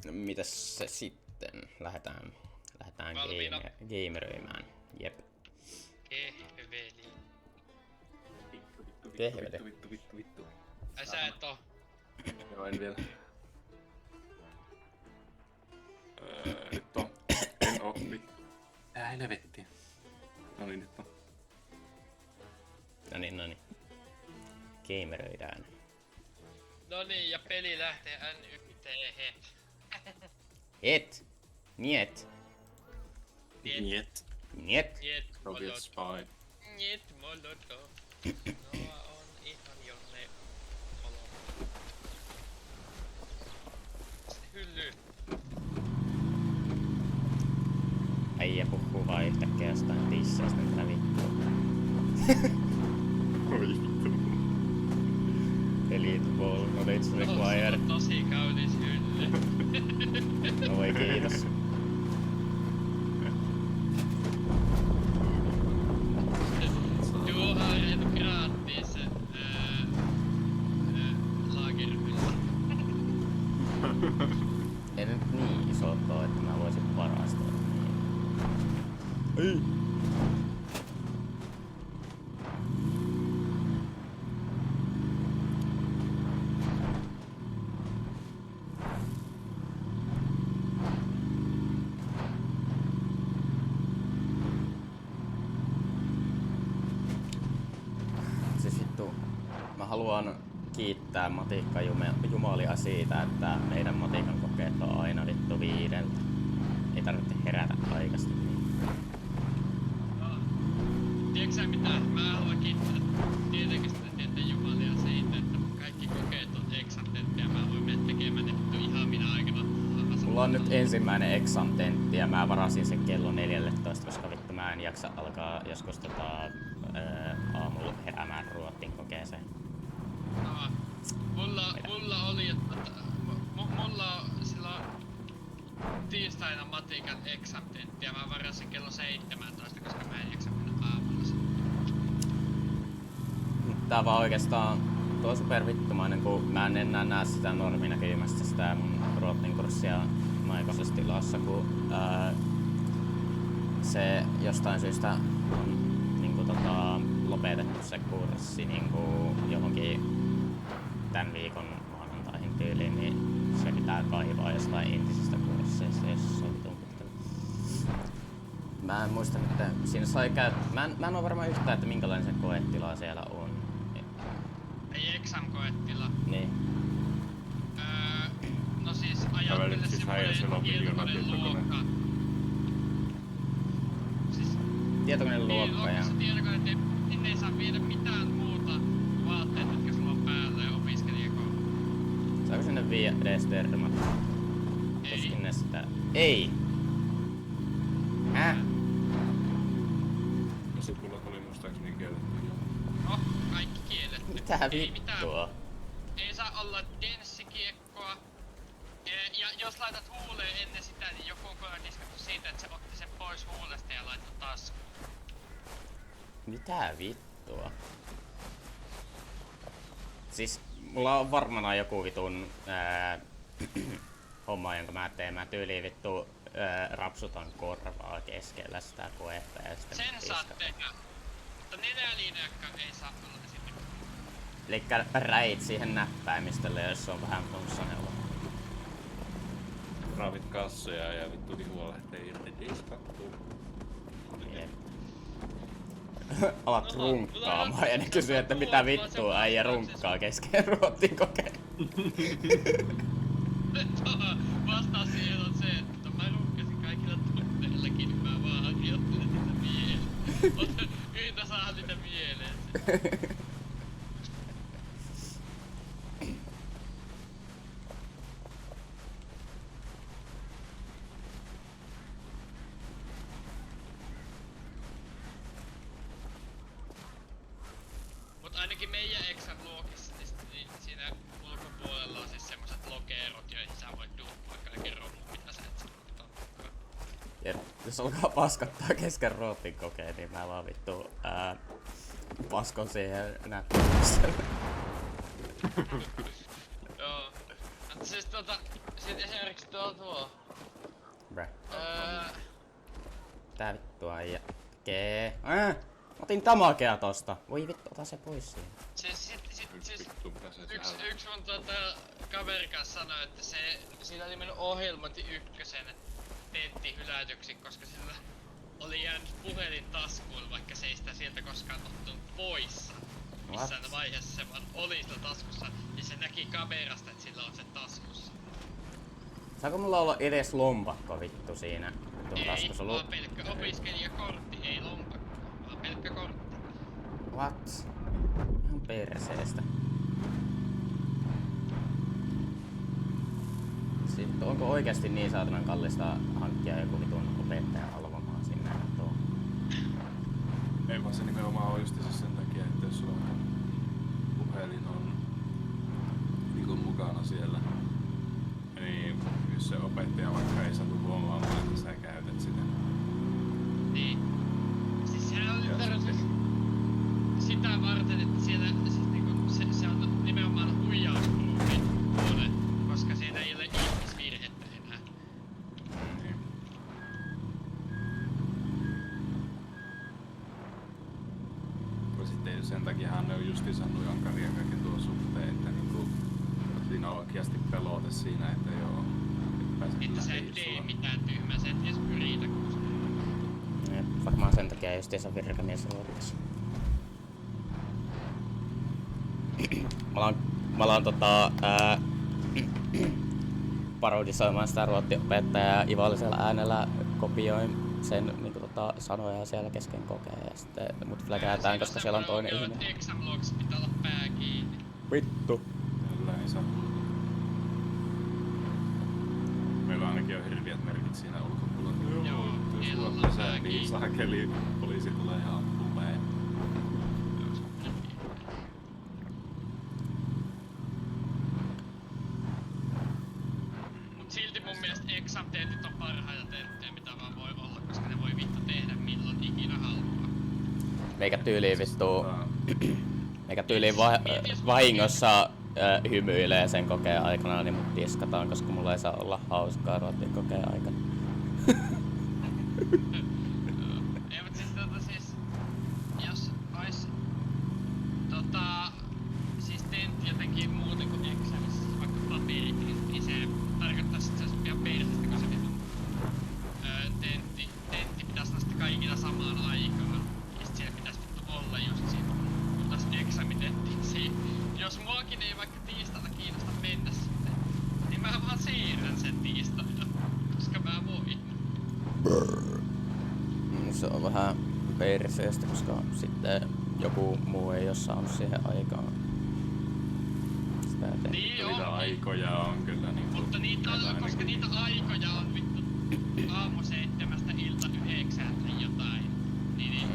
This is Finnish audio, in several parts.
No, mitäs se sitten? Lähdetään Valmiina. gameröimään. Jep. Kehveli. Vittu. Ai sä et oo. Joo, en vielä. Nyt on. En oo. Helvetti. No niin, nyt on. Noniin. Gameröidään. No niin, ja peli lähtee NYT. Et! Niet! Niet. Niet! Niet Soviet molot. spy. Niet molotov. Noa on ihan jonne olo. Hylly. Äijä puhuu vaan yhtäkkiä jostain tisseistä, mitä vittua. Oi vittu. Elite Ball Knowledge Required. On tosi kaunis hylly. Oi kiitos. Du har en gratis lagerhylly. Ei nyt niin iso oo, että mä voisin varastaa niin. Ei! Siis vittu, mä haluan kiittää Matikka Jumalia siitä, että meidän Matikan kokeet on aina vittu 5. Ei tarvitse herätä aikasti. Tiedätkö sä mitä? Mä haluan kiittää tietenkin sitä tieteen jumalia siitä, että kaikki kokeet on eksantenttia. Mä voin mennä tekemään ne vittu ihan minä aikana. Mulla on nyt ensimmäinen exam-tentti ja mä varasin sen kello 14, koska vittu mä en jaksa alkaa joskus aamulla heräämään ruotsin kokeeseen. No, mulla oli, että mulla silloin tiistaina matikan exam-tentti ja mä varasin kello 17, koska mä en jaksa mennä aamulla sinne. Tää vaan oikeastaan tuo super vittumainen, kun mä en enää näe sitä norminäkymästä sitä mun ruotsin kurssia Maikosessa tilassa, kun se jostain syystä on niinku lopetettu se kurssi niinku johonkin tän viikon maanantaihin tyyliin, niin se pitää kaivaa jostain entisistä kursseista, jos se on vitun pitkällä. Mä en muista nyt, siinä sai mä en oo varmaan yhtään, että minkälainen se koetila siellä on. Ei exam-koetila. Niin. No siis ajattele Siis häijäisellä semmonen on tietokoneen luokka. Siis Tietokoneen luokka ja... tietokoneet, sinne ei saa viedä mitään muuta vaatteet, mitkä sulla on päällä ja opiskelijakoulu. Saako sinne viedä edes termat? Ei. Tuskin ne sitä... Ei! Ja sukulat oli muistaakseni kielletty. No, kaikki kielet. Mitä Ei mitään. vittua? Ei saa olla denssikiekkoa. Ja jos laitat huuleen ennen sitä, niin joku on diskattu siitä, että se otti sen pois huulesta ja laittoi taskuun. Mitä vittua? Siis mulla on varmana joku vitun homma, jonka mä teen. Mä tyyliin vittu rapsutan korvaa keskellä sitä koetta ja sitten Sen saat tehdä. Mutta nenäliinäkään ei saa olla sitten. Elikkä räit siihen näppäimistölle, jos se on vähän funssionella. Raavit kassoja ja vittu vihua lähtee irti diskattuun. Jep. Alat runkkaamaan ja ne kysyy, että mitä vittua äijä runkkaa kesken ruotsin kokeen. Vastaus siihen on se, että mä runkkasin kaikilla tunneillakin, niin mä vaan harjoittelen niitä mieleen. Yritä saada niitä mieleen. Mut ainakin meidän exam-luokissa, niin siinä ulkopuolella on siis semmoset lokeerot, joihin sä voit duppaa kaiken romun, mitä sä et saa ottaa. Jep, jos alkaa paskattaa kesken ruotsin kokeen, niin mä vaan vittu paskon siihen näppäimistölle. Joo. Siis sit esimerkiksi tuo. Bräh. Öö, Tää vittua äijä tekee. Otin tamakea tosta. Voi vittu, ota se pois siitä. siis Vittu, mitä se siellä... yksi mun kaverin kanssa sanoi, että siinä oli mennyt ohjelmointi ykkösen tentti hylätyksi, koska sillä oli jäänyt puhelin taskuun, vaikka se ei sitä sieltä koskaan ottanut pois. Missään vaiheessa se vaan oli sillä taskussa ja se näki kamerasta, että sillä on se taskussa. Saako mulla olla edes lompakko vittu siinä? Ei, taskussa vaan pelkkä opiskelijakortti, ei lompakko, vaan pelkkä kortti. What? Ihan perseestä. Sitten onko oikeasti niin saatanan kallista hankkia joku vitun opettaja alvamaan sinne tuo? Ei vaan se nimenomaan on justiinsa sen takia, että jos sulla puhelin on niinku mukana siellä, niin jos se opettaja vaikka ei satu huomaamaan, että sä käytät sitä. Niin. Siis sehän on nyt sitä varten, että siellä siis niinku, se on nimenomaan huijausproofi puolen, koska siinä ei ole ihmisvirhettä enää. Niin. Ja sitten sen takiahan ne on justiinsa nujankaria kaiken tuon suhteen, että niinku, siinä on oikeasti pelote siinä, että joo, et pääse Että sä et läpi tee sulla. mitään tyhmää, sä et edes yritä koskaan. Varmaan sen takia justiinsa virkamies ruottasi. Mä alan parodisoimaan sitä ruottiopettajaa ivallisella äänellä, kopioin sen niinku sanoja siellä kesken kokeen ja sitten mut fläkäätään, koska siellä on toinen ihminen. Exam logs pitää olla pää kiinni. Vittu. Kyllä ei saa. Meillä ainakin on hirviät merkit siinä ulkopuolella. Joo, jos niillä sulla on pesää, pää niin kiinni. saakeli poliisi tulee ja ampuu meidän. Mut silti mun mielestä exam-tentit on parhaita tenttejä mitä vaan voi olla, koska ne voi vittu tehdä milloin ikinä haluaa. Meikä tyyliin vittu, meikä tyyliin Jos vahingossa hymyilee sen kokeen aikana, niin mut diskataan, koska mulla ei saa olla hauskaa ruottin kokeen aikana. Ei, mut siis jos ois siis tentti jotenkin muuten kuin examissa, siis vaikka paperit, niin se tarkoittais, että se olisi ihan persestä, kun se vitun tentti pitäis nostaa kaikilla samaan aikaan. Ja sit siellä pitäis vittu olla just siinä, kun taas examitentti. Jos muakin ei vaikka tiistaina kiinnosta mennä sitten, niin mä vaan siirrän sen tiistaina, koska mä voin. Se on vähän perseestä, koska sitten joku muu ei oo saanut siihen aikaan. Sitä tehdä. Niin Niitä on, aikoja on kyllä niinku... mutta niitä on, koska niitä aikoja on vittu aamu 7:00 ilta 9:00 tai jotain. Niin,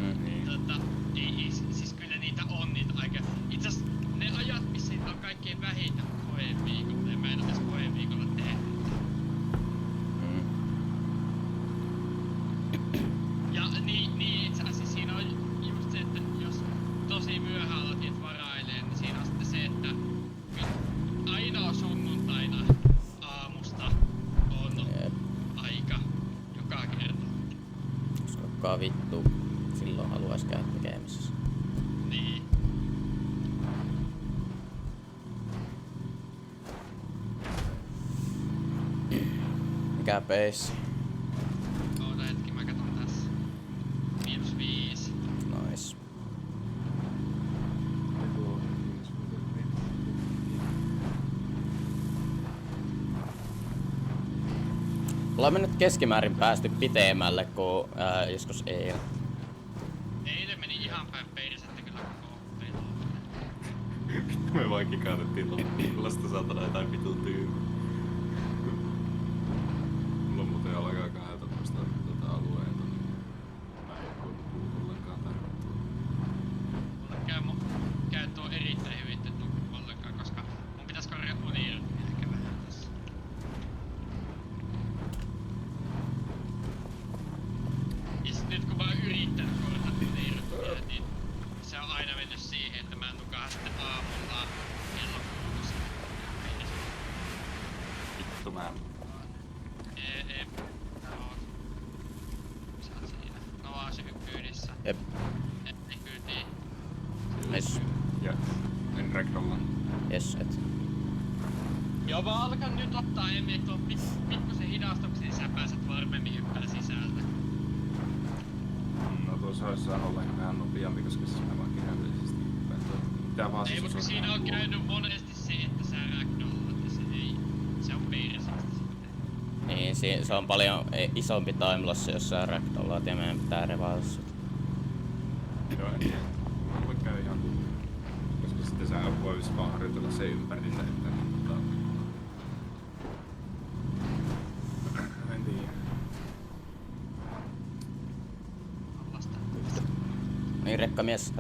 ei, siis kyllä niitä on niitä aikoja. Itse asiassa ne ajat, missä niitä on kaikkein vähiten koeviikolla, ja mä en oo edes koeviikolla tehnyt. Ja niin itse asiassa siinä on just se, että jos tosi myöhään aloitit varailee, niin siinä on sitten se, että ainoa sunnuntaina aamusta on aika joka kerta. Koska kukaan vittu silloin haluais käydä tekemisessä. Niin. Mikä peissi? Oota hetki, mä katon tässä. -5. Nice. Ollaan me nyt keskimäärin päästy pitemmälle kuin joskus eilen. Eilen meni ihan päin perisettä kyllä koko pelo. Me vaan kikautettiin loppulasta saatana jotain vitun tyymää. Mulla on muuten alkaa 12 alueelta, niin mä en voi puhua ollenkaan tarvittua. Mulle käy tuo erittäin hyvin, että nuku ollenkaan, koska mun pitäis korjaa unirytmiä ehkä vähän tässä. Ja sit nyt kun mä oon yrittänyt korjata unirytmiä, niin se on aina mennyt siihen, että mä nukahan sitten aamulla kello 6. vittu mä. Sä oot siinä. Noa syy kyydissä. Jep. Ei kyytiin. Yes. Ja en rekdolla. Yes, et. Joo, mä alkan nyt ottaa Emmi, että on pikkusen hidastuksia, sä pääset varmemmin hyppää sisältä. No tuossa olisi saanut olla vähän nopeampi, koska siis mä vaan kirjaimellisesti hyppään. Tää vaan Ei, mutta siinä on käynyt monesti se, että sä ragdollat ja se ei... Se on perseestä sitten. Niin, se on paljon isompi timeloss, jos sä ragdollaat ja meidän pitää revailla sut. Joo, en tiedä. Voi käy ihan koska sitten sä vois vaan harjoitella se ympärillä, että en tiedä. Allasta. Niin, rekkamies.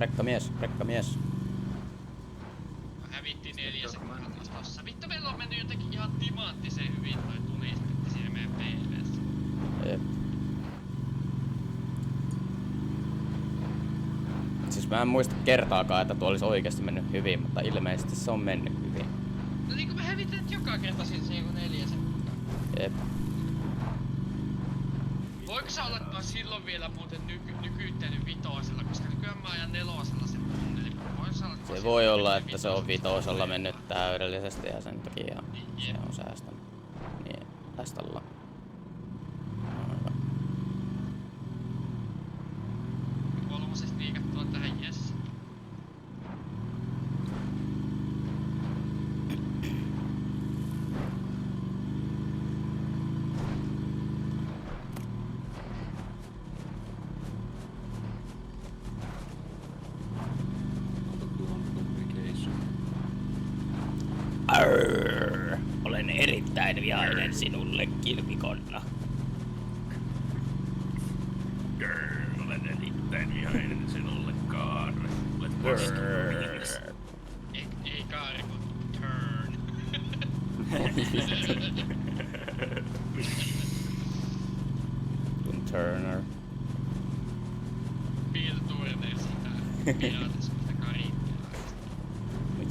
Hävittiin 4 sekuntia tossa. Vittu, meillä on mennyt jotenkin ihan timanttisen hyvin toi tulispetti siinä meidän PV:ssä. Jep. Siis mä en muista kertaakaan, että tuo olisi oikeasti mennyt hyvin, mutta ilmeisesti se on mennyt hyvin. No niin kuin me hävitään joka kerta siinä se joku 4 sekuntia. Jep. Voiko sä olla, että mä oon silloin vielä muuten nykyyttänyt vitosella, koska nykyään mä ajan 4 sen tunnelin. Se voi olla, että se on vitosella mennyt täydellisesti ja sen takia se on säästänyt. Niin, tästä ollaan. Kolmosesta liikattua tähän, jes. Arr, olen erittäin vihainen sinulle, kilpikonna. Grrr, olen erittäin vihainen sinulle, Kaarre. Olet vastuumies. Ei kaari, kun turn. Kun Turner. Bill Turner sitä. Pirates of the Caribbean.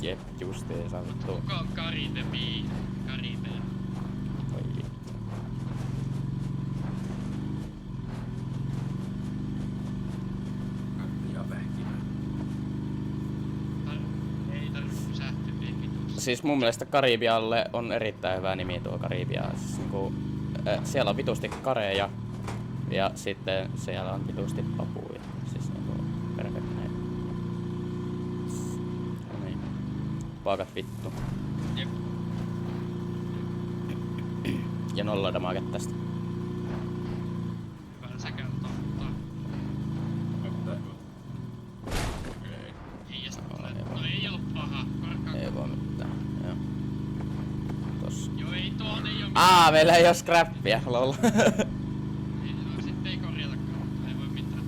Jep, justiinsa vittu. Kuka on Caribbean? Caribbean. Oi vittu. Ja vähkimä. Ei tarvitse pysähtyä vitussa. Siis mun mielestä Karibialle on erittäin hyvä nimi tuo Karibia. Siis niinku, siellä on vitusti kareja ja sitten siellä on vitusti papuja. Siis niinku perfect name. No niin. Paakat vittu. Jep. Ja 0 damage tästä. Hyvä säkä ottaa. Ottaa hyvä. Okei. Ei edes tule. No ei ollut paha. Korkkaan. Ei voi mitään. Joo. Tossa. Joo, ei tuon ei oo Meillä ei oo scrappia, lol. Ei, no sitten ei korjatakaan, mutta ei voi mitään.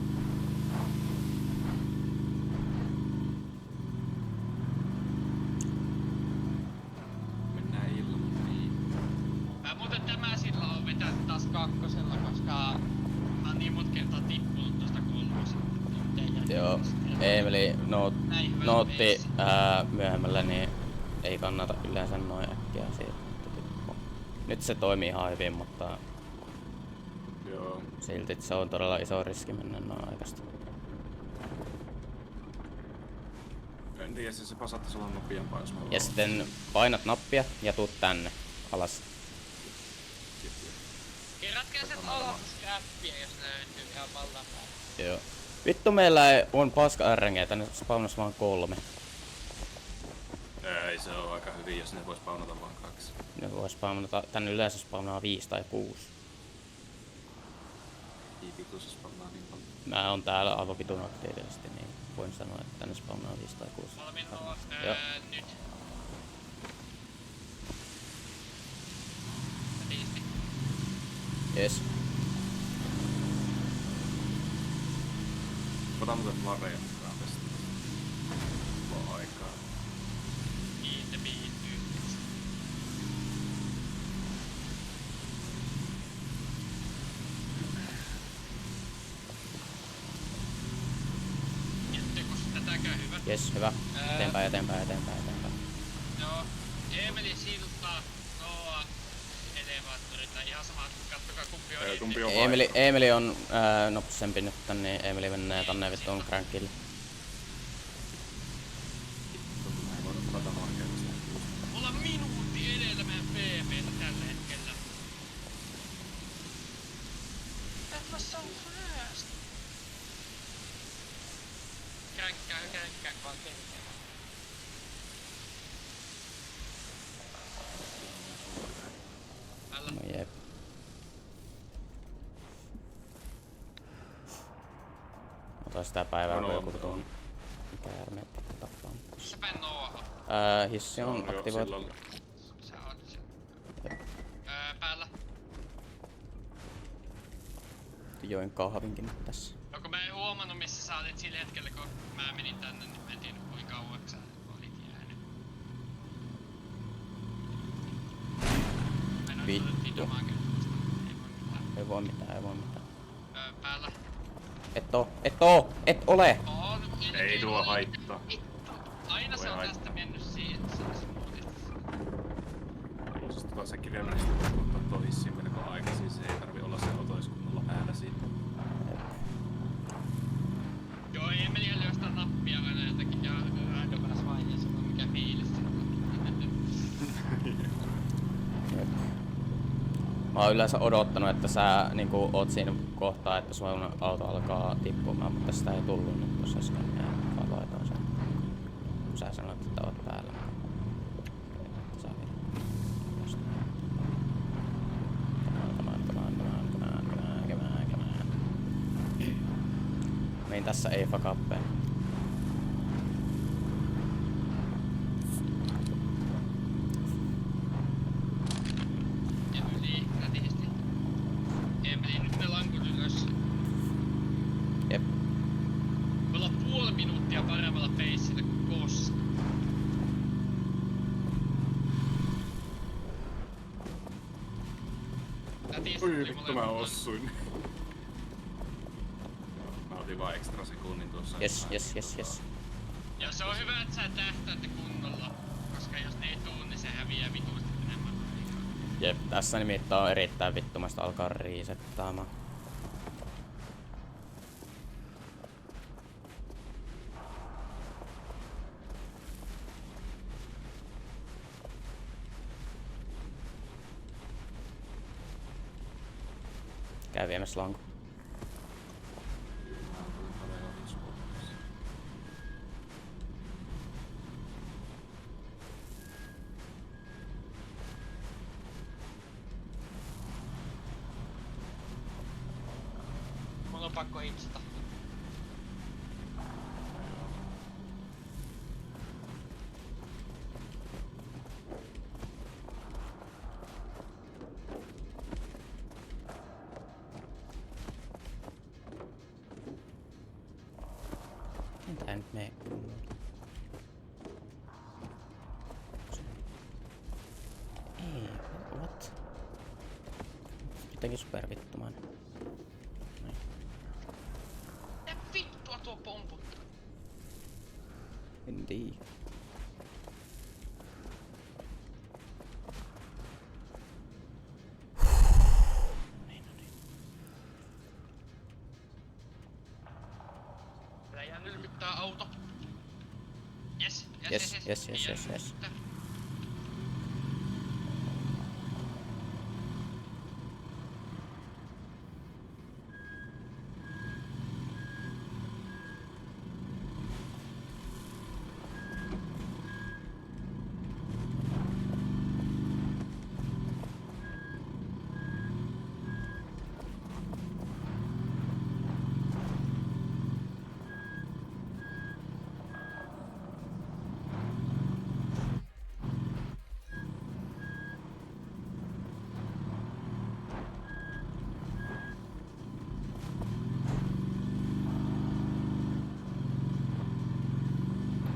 Mennään ilmiin. Muuten tämä sillä on vetänyt taas kakkosella, koska mä oon niin monta kertaa tippunut tosta kolmosesta. Joo, Emeli Näin hyvä nootti veitsi. myöhemmällä, niin ei kannata yleensä noin äkkiä siitä tippua. Nyt se toimii ihan hyvin, mutta Joo. silti se on todella iso riski mennä noin aikaisesti. En tiedä, se saattaisi olla nopeampaa, jos mä Ja sitten painat nappia ja tuut tänne alas. Kerätkää sieltä alas scrappia, jos löytyy ihan vallan päälle. Joo. Vittu meillä on paska RNG, tänne spawnas vaan 3. Ei, se on aika hyvin, jos ne vois spawnata vaan 2. Ne vois spawnata, tänne yleensä spawnaa 5 tai 6. Ei vitussa spawnaa niin paljon. Mä oon täällä aivan vitun aktiivisesti, niin voin sanoa, että tänne spawnaa 5 tai 6. Valmiin olla Joo. nyt. Riisti. Yes. Ota muuten vareja mukaan tästä. Vaan aikaa. Kiinte yhdessä. Jättekö tätäkään hyvä? Yes, hyvä. Eteenpäin. Joo. Emeli siltaa Noa ihan sama, kattokaa kumpi on Kumpi on Emeli on nopsempi nyt tänne, niin Emeli menee tonne vittuun crankille. Mä en voinut pelata oikeesti. Mulla on minuutti edellä meidän PP:tä tällä hetkellä. That was so fast! Känkkää vaan känkkää. Älä. No jep. Ota sitä päivää, kun joku tuon käärmeet tappaa. Missä päin Noah on? Hissi on aktivoitu. Sä oot se. Päällä. Join kahvinkin nyt tässä. No kun mä en huomannut missä sä olit sillä hetkellä kun mä menin tänne, niin mä en tiedä kuinka kauaksi sä olit jäänyt. Mä en oo Vittu. tullut videomaan käyttämästä. Ei voi mitään. Ei voi mitään. Päällä. Et ole! On. Ei tuo haittaa. Vittu. Aina se Voi on haittaa. tästä mennyt siihen. Se Siis se kirjaimellisesti voi ottaa tuo hissiin melko aikaisin. Se ei tarvi olla se otoiskunnolla päällä siinä. Joo, Emeli lyöstää nappia aina jotenkin ja randomassa vaiheessa on mikä fiilis siinä. Jep. Mä oon yleensä odottanut, että sä niinku oot siinä kohtaa, että sun auto alkaa tippumaan, mutta sitä ei tullut nyt tossa äsken. Mä laitoin sen. Kun sä sanoit, että oot päällä. Että saa vielä. Come on. Mein tässä ei fakappeen. Ja yli nätisti. Emeli, nyt ne lankut ylös. Jep. Me ollaan puoli minuuttia paremmalla peissillä kuin koskaan. Nätisti Oi tuli vittu mä osuin. Mä otin vaan ekstra sekunnin tuossa. Yes. Ja se on hyvä, että sä tähtäätte kunnolla, koska jos ne ei tuu, niin se häviää vituusti enemmän aikaa. Jep, tässä nimittäin on erittäin vittumasta alkaa resettaamaan. Käy viemässä lanku. Mun on pakko hitsata. Miten tää nyt mee kunnolla? Ei, what? Jotenkin supervittumainen. Ja vittua tuo pomputtaa. En tiedä. Läjän nylkyttää auto. Yes. Yes.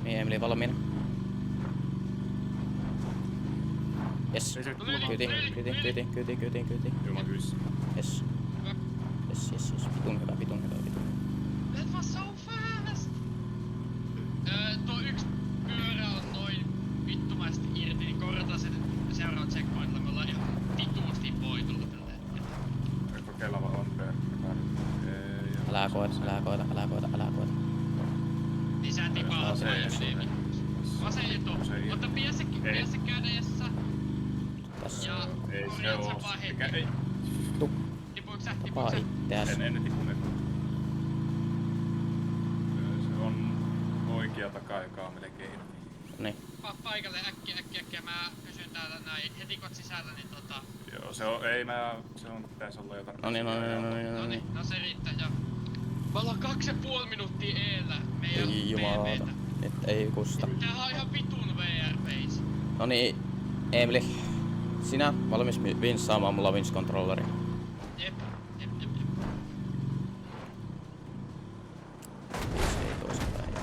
Niin, Emeli valmiina. Yes. Ei se Kyti. Ilman kyssä. Yes. Vitun hyvä. That was so fast! Tuo yksi pyörä on noin vittumaisesti irti, niin korjataan se seuraava checkpointilla. Me ollaan ihan vituusti voitolla tälleen. älä koeta. Lisää tipaa Se ei yli. Vasenjutu. Ota pidä se kädessä. Tässä. Ja Ei se korjaat sen oo. vaan heti. Mikä ei. Tipuuks sä? Tapaa itteäs. En tipunet. Se on oikea takajakaa melkein. Niin. Paikalle äkkiä. Mä pysyn täällä näin. Heti kun oot sisällä, niin Joo, se on, pitäis olla jotain. No niin. No se riittää jo. Me ollaan 2,5 minuuttia eellä meidän Ei jumalauta. PV:tä. Nyt ei kusta. Tää on ihan vitun VR-face. No niin, Emeli. Sinä valmis vinssaamaan mulla Vince-controlleri? Jep. Ei toisinpäin.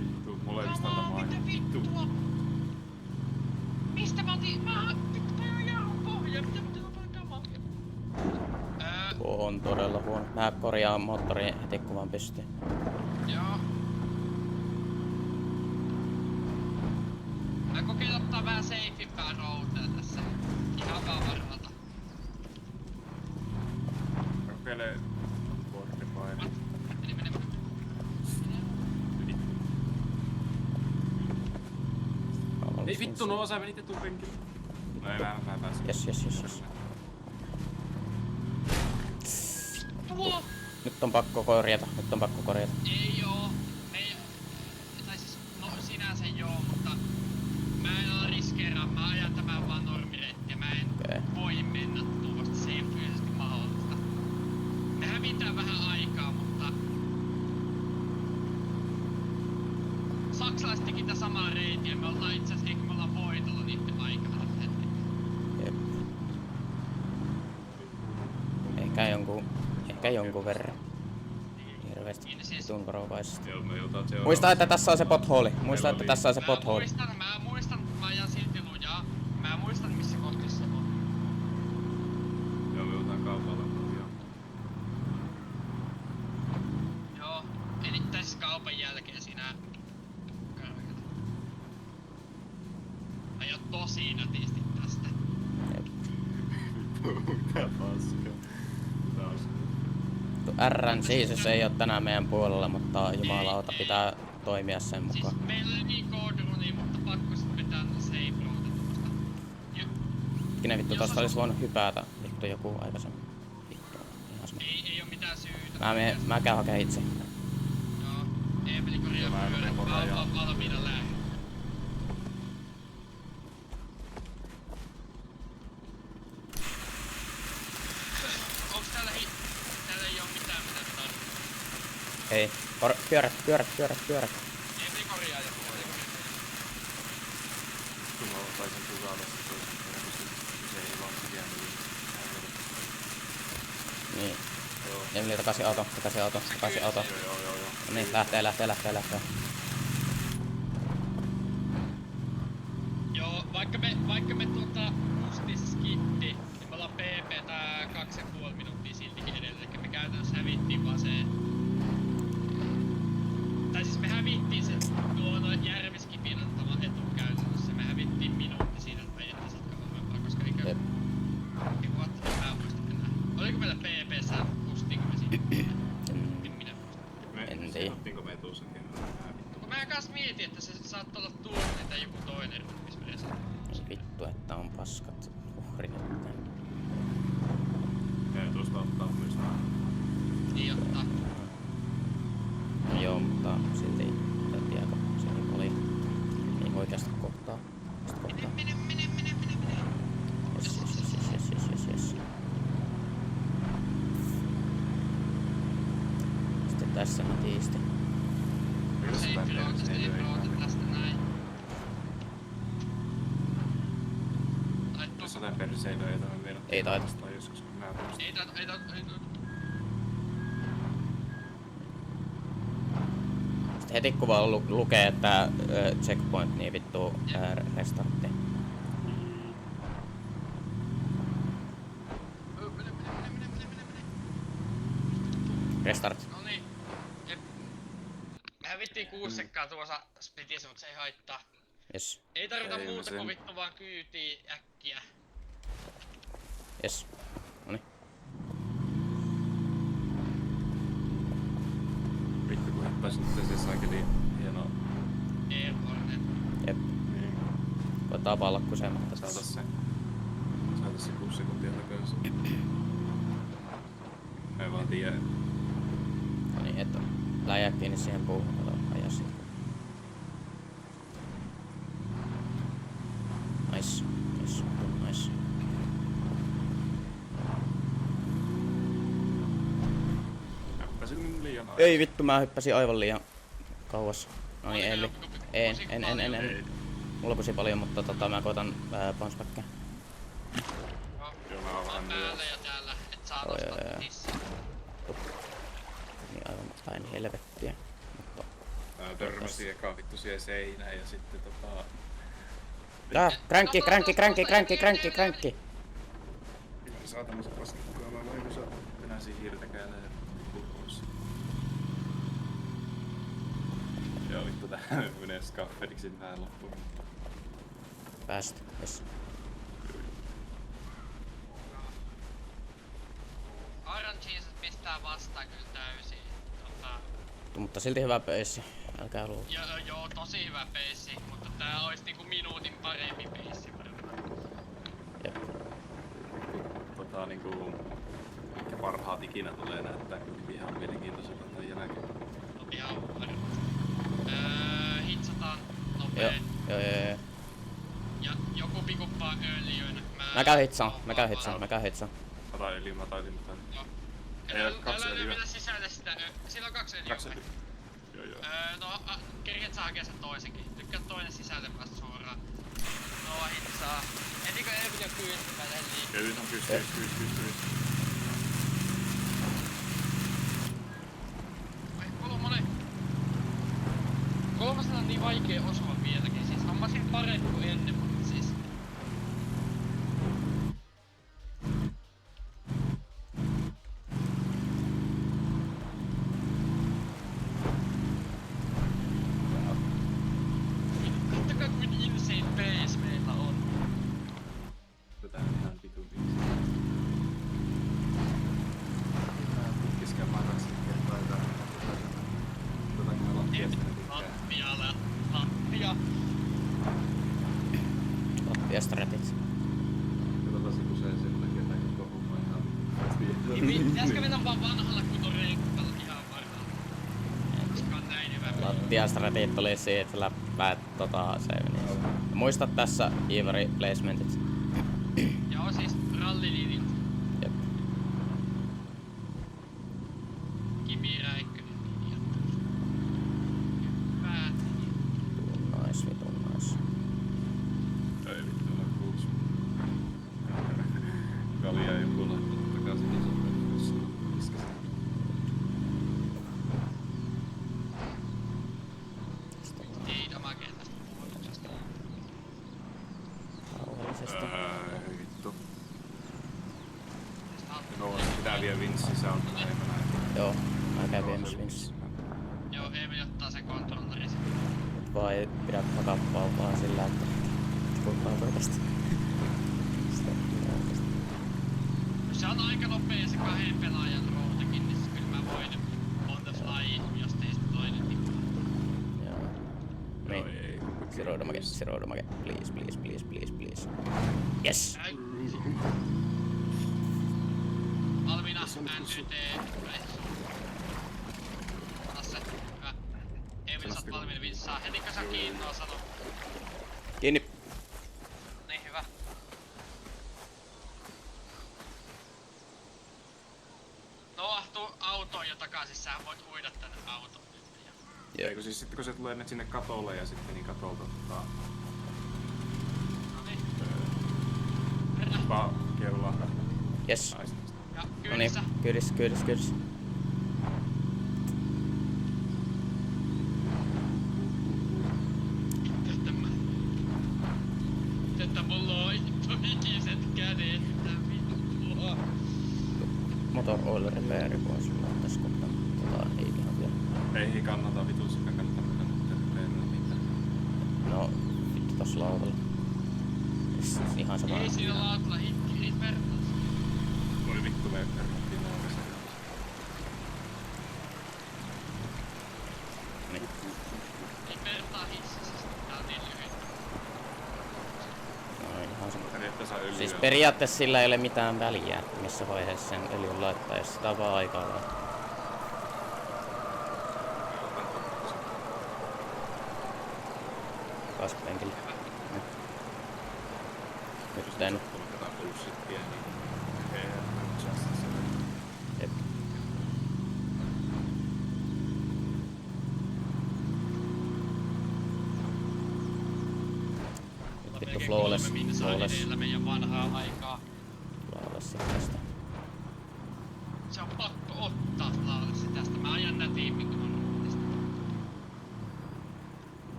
Vittu, molemmista Kamaa, tamaa. mitä vittua? Mistä mä otin? Vittu, toi on jarrun pohja. Mitä mä oon kamaa? Tuo on todella huono. Mä korjaan moottorin heti kun vaan pystyy. Joo. Mä kokeilen ottaa vähän safeimpää routea tässä. Ihan vaan varmalta. Kokeile portipaini. Mene. Ei vittu, no sä menit etupenkille. No ei mä pääsin. Yes. Tuo! Nyt on pakko korjata. Ei oo. Tai siis, no sinänsä joo, mutta mä en ala riskeeraa. Mä ajan tämän vaan normireittiä. Mä en Okei. voi mennä tuosta. Se ei ole fyysisesti mahdollista. Me hävitään vähän aikaa, mutta saksalaiset teki tää samaa reitiä. Me ollaan itse asiassa, eikö me ollaan voitolla niitten aikana tällä hetkellä. Jep. Ehkä jonkun verran. Hirveesti Niin siis- vitun varovaisesti. Joo, me jotain se Muista, että tässä on se pothole. Mä muistan, Mä ajan silti lujaa. Mä muistan missä kohdissa se on. Joo, me jotain kaupalle. Joo. Eli tässä kaupan jälkeen sinä karkat. Ajo tosi nätisti tästä. Mitä paskaa. Taas. RN siis ei oo tänään meidän puolella, mutta jumalauta pitää toimia sen Siis mukaan. meillä oli niin koodruni, mutta pakko sit vetää safe route tuosta. Kenen vittu tosta olis voinut hypätä. Vittu joku aikaisemmin. Vittu. Ihan sama. Ei oo mitään syytä. Mä käyn hakee itse. Joo. Eemeli korjaa Mä en pyörät. mene Mä rajaa. oon valmiina lähdön. Onks täällä täällä ei oo mitään mitä tarvitsee? Ei. Pyörät. Eemeli korjaa ja Kun mä taisin kuvailla sitä toisen, se ei vaan mikään Niin. Joo. Emeli takaisin auto. Joo. No niin, lähtee. Joo, vaikka me justiin skitti, niin me ollaan PP tää 2,5 minuuttia siltikin edellä, eli me käytännössä hävittiin vaan se... Tai siis me hävittiin se tuo Järviskipin antama etu käytännössä, me hävittiin minuutti siinä, että me ajettiin sit kauempaa, koska ei käy... Jep. Ei what, mä en muista enää. Oliko meillä PP:ssä justiinko me siinä? En minä muista. En tiedä. Ottiinko me tuossa kerran? Kun mä kans mietin, että se saattoi olla tuossa tai joku toinen, missä me edes... Ei vittu, että on paskat uhrit. Ja tuosta ottaa myös. Niin ottaa. No joo, mutta silti otettiin aika siinä oli niin oikeasti kohtaa. Mene. Yes. Sitten tässä nätisti. Safe route tästä näin. Laittu. Jos jotain perseilyä ei toimi vielä. Ei taita. Tai joskus kun mä muistan. Ei taito. Sitten heti kun vaan lukee, että checkpoint, niin vittu restartti. Mene. Restart. Noniin. Jep. Me hävittiin 6 sekkaa tuossa splitissä, mut se ei haittaa. Jes. Ei tarvita Ei, muuta sen- kuin vittu vaan kyytiin äkkiä. Jes. Noniin. Vittu kun hyppäsit se saakeli hieno. Airborne. Jep. Niin. Koetaan palla kusematta Saatais tässä. se 6 sekuntia takaisin. Ei vaan tiedä. No niin, että läjää kiinni siihen puuhun. Kato, ajaa siitä. Nice. Nice. Nice. Hyppäsin liian aikaa. Ei vittu, mä hyppäsin aivan liian kauas. No niin, Oliko eli. joku- En. Mulla pusi paljon, mutta mä koitan bounce backia. Joo, mä oon Mä vähän oon päällä myös. ja täällä, et saa Oi, oi, nostaa oi. tissiä. Niin aivan päin helvettiä. Mutta Mä törmäsin eka vittu siihen seinään ja sitten Kränkki. Mitä saa tämmöset vastakkaan, mä voin saa penäsiä hiirtäkään ja pois. Joo vittu tää menee skaffediksin tähän loppuun. Päästä, jes. Iron Jesus pistää vastaan kyllä täysin. Mutta silti hyvä peissi. Älkää luulla. Joo, tosi hyvä peissi, mutta tää ois niinku minuutin parempi peissi varmaan. Jep. Niinku ehkä parhaat ikinä tulee näyttää kyllä ihan mielenkiintoiselta tämän jälkeen. No ihan varmasti. Hitsataan Joo, nopee. joo. Ja joku pikuppaa öljyn. Mä käyn hitsaan. Ota öljyä, mä taitin tän. Joo. Ei oo kaksi Älä öljyä. mennä sisälle sitä Sillä on 2 öljyä. Kaksi öljyä. Joo. No, kerket saa hakea sen toisenkin. Tykkää toinen sisälle päästä suoraan. No hitsaa. Etikö Evil jo kyytimälle liikaa? Öljyn on kyys. Ai, kolmonen. Kolmosena on niin vaikea osua vieläkin. Siis ammasin parempi kuin ennen, mutta siis... Kattokaa kuin insane base meillä on. Tätä on ihan vitu viisi. Putkisken makasin kertaa jotain. Tätäkin me lattiasta ne tykkää. Lattia. Lattiastratit. Katsotaan se kusee sen takia tää koko homma ihan. Pitäisikö mennä vaan vanhalla kutoreikalla ihan varmaan? Koska on näin hyvä. Lattiastratit oli siitä, että läppäät se meni. Muista tässä Iivari placementit. Joo, siis rallilinjat. Jep. Kimi Räikkönen linjat. Hyvät linjat. Vitun nice. Ei vittu ole kuusi. Kalia ei joku laittanut takaisin niin se on iskasin. Ei damagea tästä puolustuksesta. Rauhallisesti. Vittu. Tästä on- No pitää vielä Vince sisään, mutta ei mä näin. Joo, mä käyn viemässä Vince. Joo, Emil ottaa sen kontrolleri sitten. Mut vaan ei pidä pakappaa vaan sillä, että kuinka on tästä. Sitä pitää oikeesti. Jos se on aika nopea se 2 pelaajan routakin, niin kyllä mä voin on the fly, jos teistä toinen niin. Joo. Joo, Niin. ei. Zero damage. Please. Yes! Näin. Valmiina, NYT, reissu. Ota se, hyvä. Emil, sä oot valmiina vinssaa. Heti kun sä kiinnoa, sano. Kiinni. Niin, hyvä. No, tuu autoon jo takaisin, sä voit uida tänne autoon nyt. Joo. Eikö siis sitten kun se tulee ne sinne katolle ja sitten niin katolta Noniin. Herra. keulaa. Yes. Naisesta. Ja No niin, kyydissä. kyydis. Että mulla on ikiset kädet, mitä vittua. Motor oil repair pois tässä kohtaa. Ei ihan vielä. Ei kannata vitusikaan kannata mennä nyt mitään. No, tossa lautalla. Siis ihan sama. Ei siinä lautalla hit vertaus. Voi vittu me verrattiin noin. Niin. Ei vertaa hississä, tää on niin lyhyt. No ihan sama. Periaatteessa öljyä. Siis periaatteessa sillä ei ole mitään väliä, missä vaiheessa sen öljyn laittaa, jos sitä on vaan aikaa vaan. Kaspenkille. Nyt tän. Tätä bullshittia, niin Jep. Nyt vittu flawless. Edellä meidän vanhaa aikaa. Flawless tästä. Se on pakko ottaa flawlessi tästä. Mä ajan nää tiimin, kun on tästä.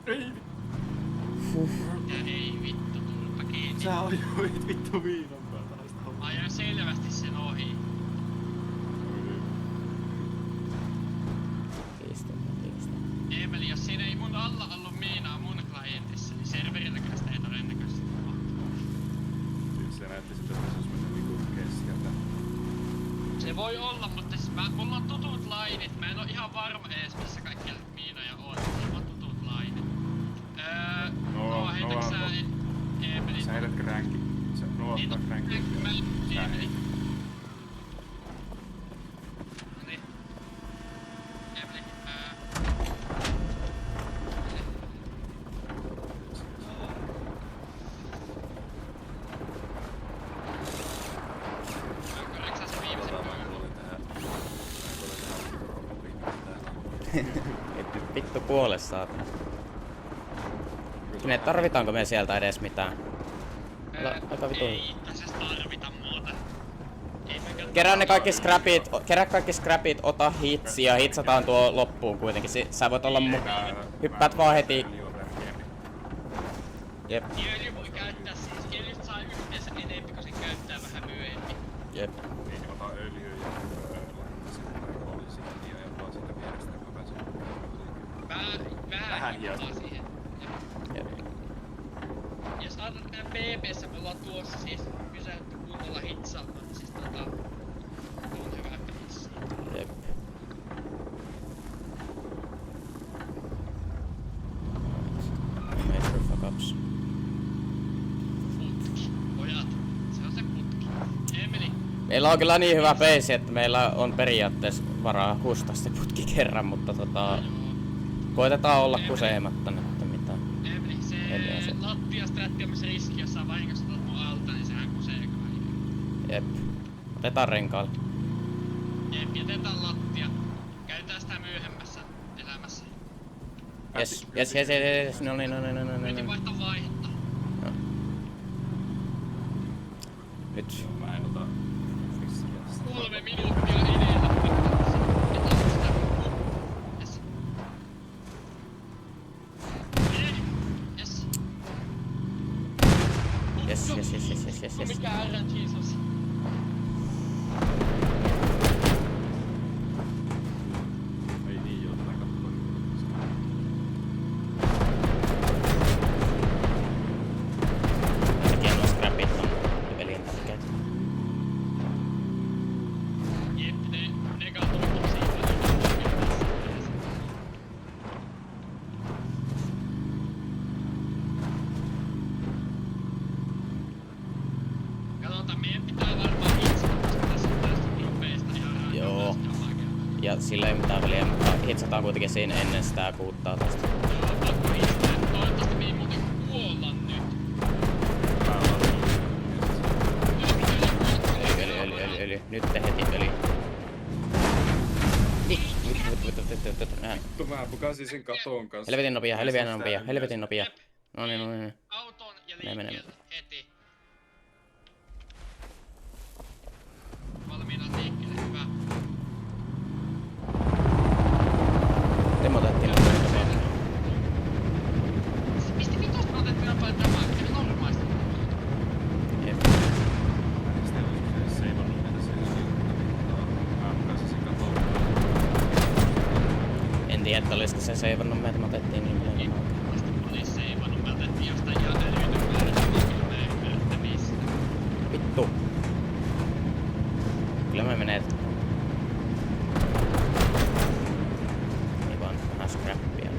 Ei Ja ei vittu, tulpa kiinni. sä ajoit vittu viinan päältä näistä Mä hommista. ajan selvästi sen ohi. Kiistä. Emeli, jos siinä ei mun alla ollut miinaa mun klientissa, niin serverilläkään sitä ei todennäköisesti tapahtunut. Siis se näytti siltä, että se olisi mennyt niinku keskeltä. Se voi olla, mutta siis mulla on tutut lainit. Mä en oo ihan varma ees missä kaikkia miinoja on. Mulla on tutut lainit. Heitäks sä Emeli? Sä heität kränki. Sä ottaa kränki. Emeli. Noniin. Emeli. Onko sä se viimeisen Nyt vittu puolessa saatana. Sinne tarvitaanko me sieltä edes mitään? Aika vittu. Ei itse asiassa tarvita muuta. Ei mekään Kerää kaikki scrapit, ota hitsi ja hitsataan tuo loppuun kuitenkin. Sä voit olla hyppäät vaan heti. Jep, Öljy voi käyttää siis. Öljystä saa yhteensä enemmän, kun sen käyttää vähän myöhemmin. jep. Niin ota öljyä ja sitten oli siinä ja vaan siitä vierestä, kun mä pääsin. Vähän hieman siihen. Jep. Jos ajatellaan meidän BB:ssä me ollaan tuossa siis pysähdytty kunnolla hitsaamaan, niin siis on hyvä pitsi. Jep. Major fuck ups. Putki. Pojat. Se on se putki. Emeli. Meillä on kyllä niin hyvä peisi, että meillä on periaatteessa varaa hustaa se putki kerran, mutta koitetaan olla kuseematta nyt mitään. Emeli, se lattiasträtti on missä riski, jos saa vahingossa tuot mun alta, niin sehän kusee kaiken. Jep. Otetaan renkaalle. Jep, jätetään lattia. Käytetään sitä myöhemmässä elämässä. Yes. No niin. Yritin vaihtaa vaihetta. Nyt. Mä en ota fissiä. 3 minuuttia edellä. Yes. Mikä RNG-sosi? Ei niin jotain katsoa. Takia nuo scrapit on pelin tärkeitä. Jep, ne katsoivat siitä. Katsotaan, meidän pitää varmaan hitsata, koska tässä on tästä nopeista ihan Joo. Ja sillä ei mitään väliä, mutta hitsataan kuitenkin siinä ennen sitä 16. Joo, pakko hitsata. Toivottavasti me ei muuten kuolla nyt. Öljy. Nyt heti öljy. Näin. Vittu mä pukasin sen katon kanssa. Helvetin nopea. No niin. Autoon ja Mene. liikkeelle heti. Valmiina liikkeelle, hyvä. Demotettiin nopeasti. Mistä vitosta me otettiin noin paljon dramaa? Eli normaista. Jep. Sitten olisi se seivannut meitä siellä niin, mä pukasin sen katon. En tiedä, että olisiko se seivannut meitä, me otettiin niin paljon. Sitten oli seivannut, me otettiin jostain ihan älytön määrä, kyllä mä en ymmärrä, että mistä. Vittu. Kyllä mä menee. Ei vaan vähän scrappia.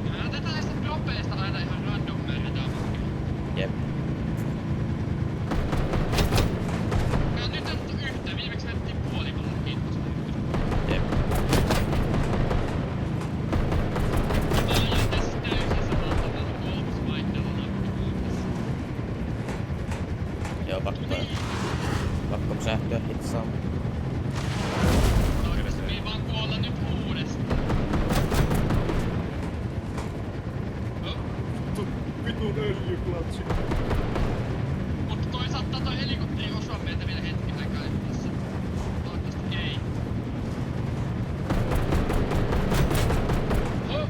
Ja otetaan näistä dropeista aina ihan random määrä damage. Jep. Ja nyt on otettu yhtä, viimeksi vedettiin puolivallankin tosta nyt. Jep. Ja mä ajan tässä täysin samalla tavalla koulutusvaihteluna kuin Suomessa. Joo, pakko pysähtyä hitsaamaan. Toivottavasti me ei vaan kuolla nyt uudestaan. No, Vitun öljyklatsi. mutta toisaalta toi helikopteri osua meiltä vielä hetki aikaa tässä. Toivottavasti ei. Oh.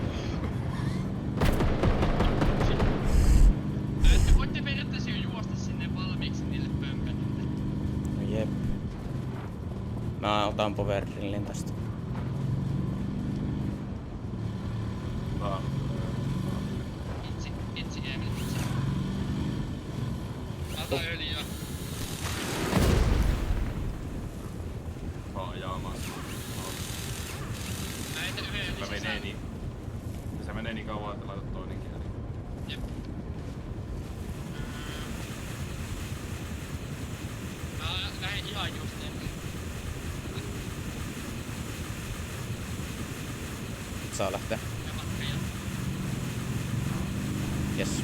Te voitte periaatteessa jo juosta sinne valmiiksi niille pömpelille. No jep. Mä otan power drillin tästä. Itse Emil, itse. Ota öljyä. Ajaamaan. Näitä yhden Se menee sisään. niin. Se menee niin kauan, että laitat toinenkin. Jep. Mä lähden ihan just ennen. Saa lähteä. Ja matkeja. Jes.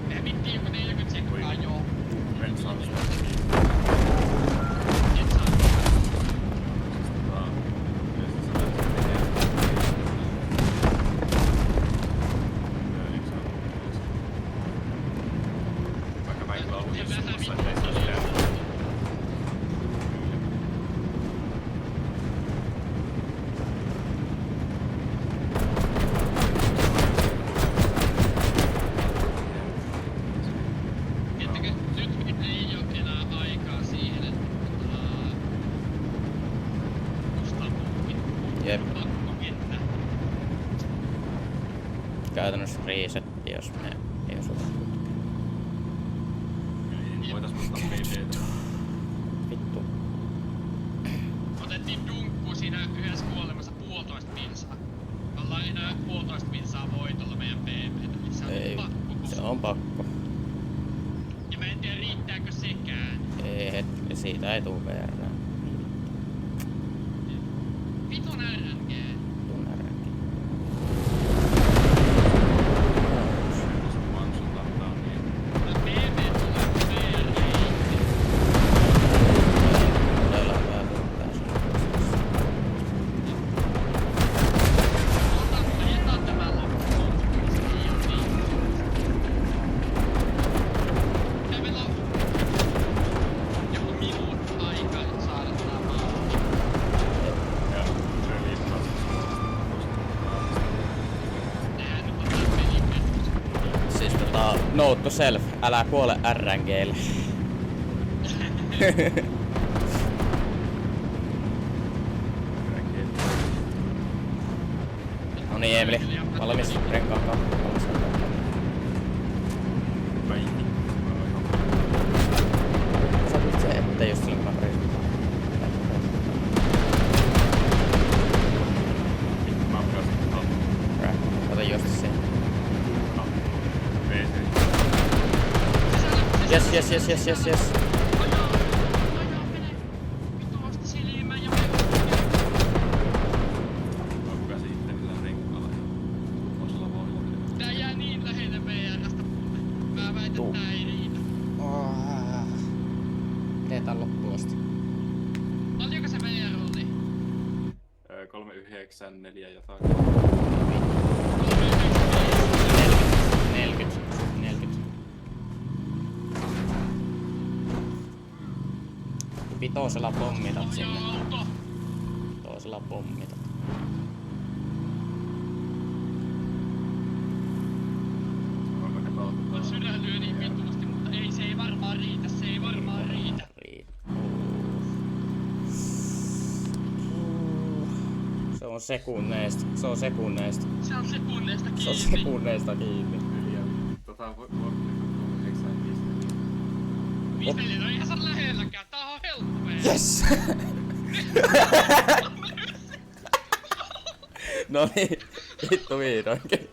Me vittiin joku 40 sekkaa joo. En saa sitä. Et saa. Vaikka mä en kyllä ollut Ja jossain vähän vaiheessa, vittu ettei sitä paljon. Tiettäkö, nyt ei oo enää aikaa siihen, että ostaa muukin. Jep. Pakko mennä. Käytännössä resetti, jos me ei osuta. voitais muistaa PDtä. Vittu. Otettiin dunkku siinä yhdessä kuolemassa 1,5 pinsaa. Me ollaan enää 1,5 pinsaa voitolla meidän PP:tä, niin se on Ei, pakko se kustaa. on pakko. Ja mä en tiedä riittääkö sekään. Ei hetki, siitä ei tuu verran. Vitun RNG. Tunnäränkin. Mä PP tulee VR ei. Todella hyvä tuottaa Ajetaan tämä loppuun. Se ei oo niin. Ja meillä on joku minuutti aikaa nyt saada tää maaliin. Ja se liippaa Tehdään nyt on tää pelin petos. Siis note to self, älä kuole RNGlle. No niin Emeli, valmis renkaan kappaleessa. Sä se, että just silloin mä parin. Ota juosta sen. Yes, yes, yes, yes, yes, yes. Ajaa menee vituasti silmään ja tää jää niin lähelle VR:stä mulle. Mä väitän, että tää ei riitä. Teetään loppuun asti. Paljonko se VR oli? 394 jotain. 40. 40. Vitosella pommitat sinne. Ajaa auto! Toisella pommitat. Mun sydän lyö niin vitusti, mutta ei, se ei varmaan riitä, se ei varmaan riitä. Riit. on sekunneista. Se on sekunneista. Se on sekunneista Se on kiinni. sekunneista kiinni. Tota Fortnite eikö sä pistä? Pistelin on ihan sen lähelläkään. Tää on helppoa. Yes! No niin, vittu vihdoinkin.